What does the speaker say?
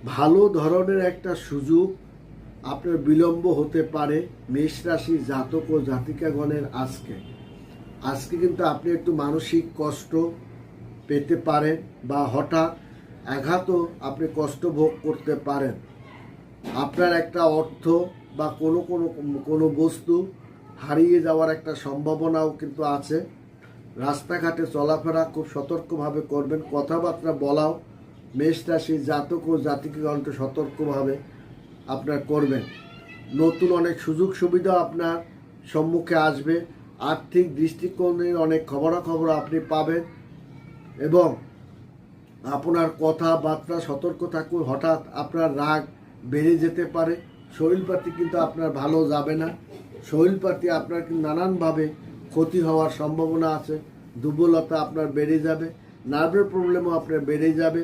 ভালো ধরনের একটা সুযোগ আপনার বিলম্ব হতে পারে মেষ রাশি জাতক ও জাতিকাগণের আজকে কিন্তু আপনি একটু মানসিক কষ্ট পেতে পারেন বা হঠাৎ আঘাতও আপনি কষ্ট ভোগ করতে পারেন। আপনার একটা অর্থ বা কোনো বস্তু হারিয়ে যাওয়ার একটা সম্ভাবনাও কিন্তু আছে। রাস্তাঘাটে চলাফেরা খুব সতর্কভাবে করবেন। কথাবার্তা বলাও মেষ রাশি জাতক ও জাতিকাগণকে সতর্কভাবে আপনার করবেন। নতুন অনেক সুযোগ সুবিধা আপনার সম্মুখে আসবে। আর্থিক দৃষ্টিকোণের অনেক খবরাখবর আপনি পাবেন এবং আপনার কথাবার্তা সতর্ক থাকুন। হঠাৎ আপনার রাগ বেড়ে যেতে পারে। শরীরপাতি কিন্তু আপনার ভালো যাবে না। শরীরপাতি আপনার কিন্তু নানানভাবে ক্ষতি হওয়ার সম্ভাবনা আছে। দুর্বলতা আপনার বেড়ে যাবে, নার্ভের প্রবলেমও আপনার বেড়ে যাবে।